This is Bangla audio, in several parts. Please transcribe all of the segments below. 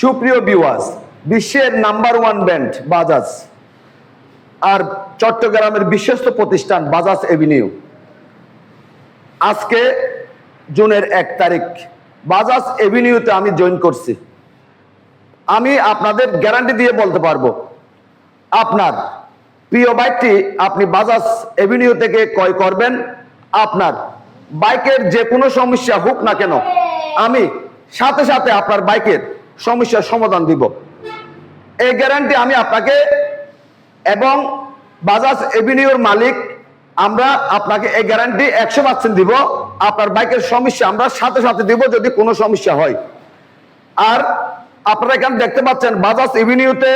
সুপ্রিয় ভিউয়ার্স, বিশ্বের নাম্বার 1 ব্র্যান্ড বাজাজ আর চট্টগ্রামের বিশ্বস্ত প্রতিষ্ঠান বাজাজ এভিনিউ, আজকে জুনের 1 তারিখ বাজাজ এভিনিউতে আমি জয়েন করছি। আমি আপনাদের গ্যারান্টি দিয়ে বলতে পারবো, আপনার প্রিয় বাইকটি আপনি বাজাজ এভিনিউ থেকে ক্রয় করবেন, আপনার বাইকের যে কোনো সমস্যা হোক না কেন আমি সাথে সাথে আপনার বাইকের সমস্যার সমাধান দিব। এই গ্যারান্টি আমি আপনাকে এবং বাজাজ এভিনিউর মালিক আমরা আপনাকে এই গ্যারান্টি 100% দিব। আপনার বাইকের সমস্যা আমরা সাথে সাথে দিব যদি কোনো সমস্যা হয়। আর আপনারা এখানে দেখতে পাচ্ছেন বাজাজ এভিনিউতে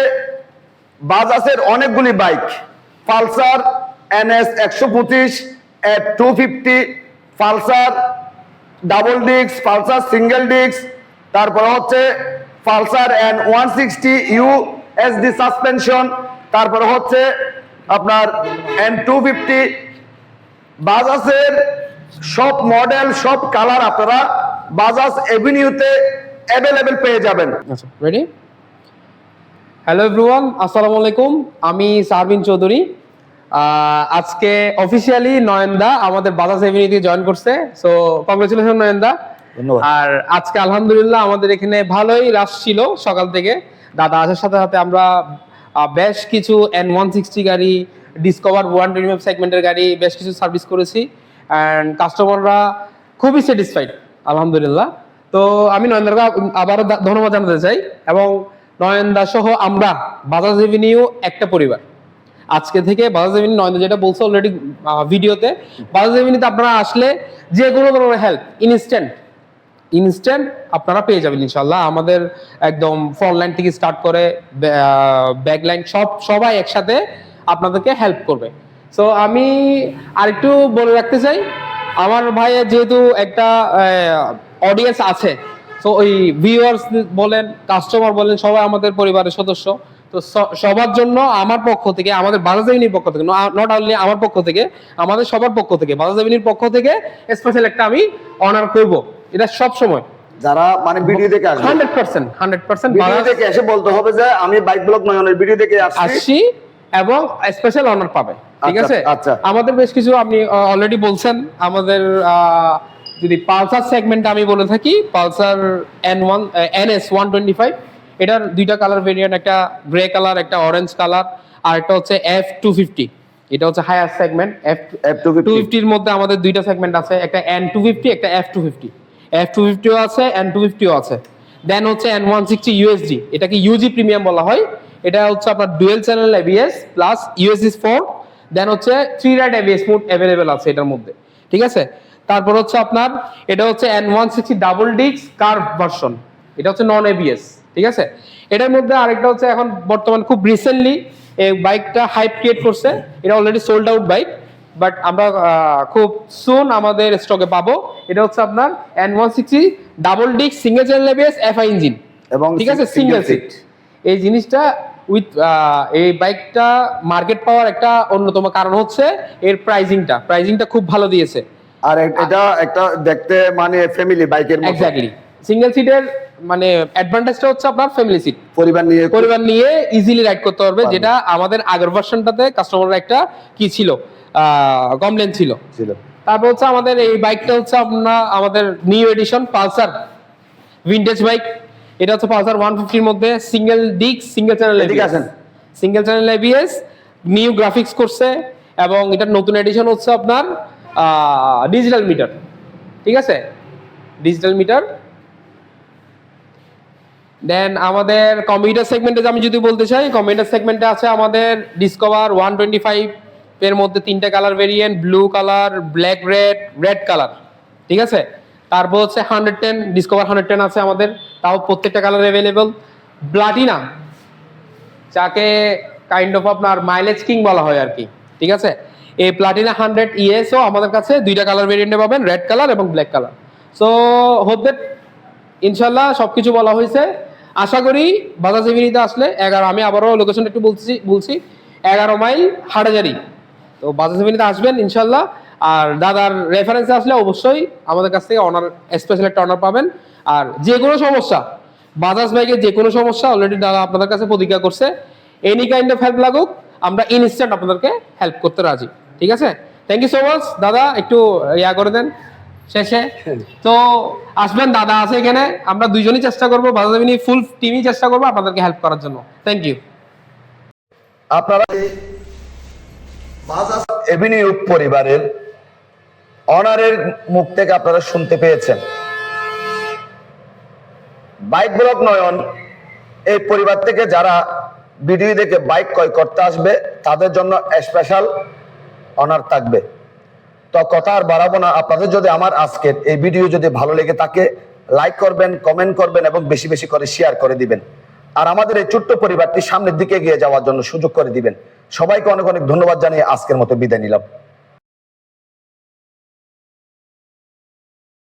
বাজাজের অনেকগুলি bike, Pulsar NS 125, F250, Pulsar double disc, Pulsar single disc, তারপরে হচ্ছে পালসার N160 USD সাসপেনশন, তারপরে হচ্ছে আপনার N250। বাজাজের সব মডেল সব কালার আপনারা বাজাজ এভিনিউতে অ্যাভেলেবেল পেয়ে যাবেন। আচ্ছা, রেডি? হ্যালো এভরিওয়ান, আসসালামু আলাইকুম। আমি সারবিন চৌধুরী। আজকে অফিসিয়ালি নয়নদা আমাদের বাজাজ এভিনিউতে জয়েন করছে। সো কংগ্রেচুলেশন নয়নদা। ধন্যবাদ। আর আজকে আলহামদুলিল্লাহ আমাদের এখানে ভালোই রাশ ছিল সকাল থেকে। দাদা আসার সাথে সাথে আমরা বেশ কিছু N160 গাড়ি, ডিসকভার 125 সেগমেন্টের গাড়ি বেশ কিছু সার্ভিস করেছি অ্যান্ড কাস্টমাররা খুবই স্যাটিসফাইড আলহামদুলিল্লাহ। তো আমি নয়নদাকে আবারও ধন্যবাদ জানাতে চাই এবং নয়নদা সহ আমরা বাজাজ এভিনিউ একটা পরিবার। আজকে থেকে বাজাজ এভিনিউ, নয়নদা যেটা বলছে অলরেডি ভিডিওতে, বাজাজ এভিনিউতে আপনারা আসলে যে কোনো ধরনের হেল্প ইনস্ট্যান্ট আপনারা পেয়ে যাবেন ইনশাল্লাহ। আমাদের একদম ফ্রন্ট লাইন থেকে স্টার্ট করে ব্যাক লাইন সবাই একসাথে আপনাদেরকে হেল্প করবে। সো আমি আরেকটু বলে রাখতে চাই, আমার ভাইয়ের যেহেতু একটা অডিয়েন্স আছে, তো ওই ভিউয়ার্স বলেন, কাস্টমার বলেন, সবাই আমাদের পরিবারের সদস্য। তো সবার জন্য আমার পক্ষ থেকে, আমাদের বাজাজ এভিনিউর পক্ষ থেকে, নট অনলি আমার পক্ষ থেকে, আমাদের সবার পক্ষ থেকে, বাজাজ এভিনিউর পক্ষ থেকে স্পেশাল একটা আমি অনার করব। এটা সব সময় যারা মানে ভিডিও দেখে আসবে 100% ভিডিও দেখে এসে বলতে হবে যে আমি বাইক ব্লগ নয়নের ভিডিও দেখে আসছি এবং স্পেশাল অনার পাবে। ঠিক আছে? আচ্ছা। আমাদের বেশ কিছু আপনি অলরেডি বলছেন, আমাদের যদি পালসার সেগমেন্টে আমি বলে থাকি, পালসার NS 125, এটার দুইটা কালার ভেরিয়েন্ট, একটা গ্রে কালার, একটা অরেঞ্জ কালার, আর একটা হচ্ছে F250। এটা হচ্ছে হায়ার সেগমেন্ট। F250 এর মধ্যে আমাদের দুইটা সেগমেন্ট আছে, একটা N250, একটা F250। F250 আছে, N250 আছে। দেন হচ্ছে N160 USD, এটাকে UG প্রিমিয়াম বলা হয়। এটা হচ্ছে আপনার dual channel ABS plus USD 4। দেন হচ্ছে 3 রাইড ABS মোড अवेलेबल আছে এটার মধ্যে। ঠিক আছে? তারপর হচ্ছে আপনার এটা হচ্ছে N160 double disc curve version, এটা হচ্ছে নন ABS। ঠিক আছে? এটার মধ্যে আরেকটা হচ্ছে এখন বর্তমান খুব রিসেন্টলি এই বাইকটা হাইপ ক্রিয়েট করছে, এটা already sold out bike, but আমরা খুব সুন আমাদের স্টকে পাবো। এটা হচ্ছে আপনার N160 double disc single channel ABS FI engine এবং ঠিক আছে সিঙ্গেল সিট। এই জিনিসটা উইথ এই বাইকটা মার্কেট পাওয়ার একটা অন্যতম কারণ হচ্ছে এর প্রাইজিংটা খুব ভালো দিয়েছে। আর এটা একটা দেখতে মানে ফ্যামিলি বাইকের মতো। এক্স্যাক্টলি, সিঙ্গেল সিটের মানে অ্যাডভান্টেজটা হচ্ছে আপনার ফ্যামিলি সিট, পরিবার নিয়ে ইজিলি রাইড করতে পারবে, যেটা আমাদের আগের ভার্সনটাতে কাস্টমাররা একটা কি ছিল কমপ্লেন ছিল। তারপর হচ্ছে আমাদের এই বাইকটা হচ্ছে আপনার আমাদের new addition Pulsar vintage bike. এটা হচ্ছে পালসার 150 এর মধ্যে single disc single channel ABS, new graphics করছে এবং এটার নতুন এডিশন হচ্ছে আপনার ডিজিটাল মিটার। ঠিক আছে? Digital meter. দেন আমাদের কম্পিউটার সেগমেন্টে আমি যদি বলতে চাই, কম্পিউটার সেগমেন্টে আছে আমাদের ডিসকভার 125 এর মধ্যে 3টা colour variant, blue colour, black red colour. ঠিক আছে? তারপর হচ্ছে 110, ডিসকভার 110 আছে আমাদের, তাও প্রত্যেকটা কালার অ্যাভেলেবল। প্লাটিনা, যাকে কাইন্ড অফ আপনার মাইলেজ কিং বলা হয় আর কি। ঠিক আছে? এই প্লাটিনা 100 ESও আমাদের কাছে 2টা কালার ভেরিয়েন্টে পাবেন, রেড কালার এবং black colour. So hope that ইনশাল্লাহ সবকিছু বলা হয়েছে। আশা করি বাজাজ এভিনিউতে আসলে আমি আবারও লোকেশনটা একটু বলছি 11 মাইল হাটহাজারী। তো বাজাজ এভিনিউতে আসবেন ইনশাল্লাহ। আর দাদার রেফারেন্সে আসলে অবশ্যই আমাদের কাছ থেকে স্পেশাল একটা অনার পাবেন। আর যে কোনো সমস্যা বাজাজ বাইকে যে কোনো সমস্যা অলরেডি দাদা আপনাদের কাছে প্রতিজ্ঞা করছে, এনি কাইন্ড অফ হেল্প লাগুক আমরা ইনস্ট্যান্ট আপনাদেরকে হেল্প করতে রাজি। ঠিক আছে, থ্যাংক ইউ সো মাচ দাদা, একটু ইয়া করে দেন শেষে। তো আসবেন, দাদা আছে এখানে, আমরা দুইজনই চেষ্টা করবো, বাজাজ এভিনিউ ফুল টিমই চেষ্টা করবো আপনাদেরকে হেল্প করার জন্য। Thank you. আপনারা এই বাজাজ এভিনিউ পরিবারের অনারের মুখ থেকে আপনারা শুনতে পেয়েছেন, বাইক ব্লগ নয়ন এই পরিবার থেকে যারা ভিডিও দেখে বাইক ক্রয় করতে আসবে তাদের জন্য স্পেশাল অনার থাকবে। তো কথা আর বাড়াবো না, আপনাদের যদি আমার আজকের এই ভিডিও যদি ভালো লেগে থাকে লাইক করবেন, কমেন্ট করবেন এবং বেশি বেশি করে শেয়ার করে দিবেন, আর আমাদের এই ছোট্ট পরিবারটি সামনের দিকে এগিয়ে যাওয়ার জন্য সুযোগ করে দিবেন। সবাইকে অনেক অনেক ধন্যবাদ জানিয়ে আজকের মতো বিদায় নিলাম।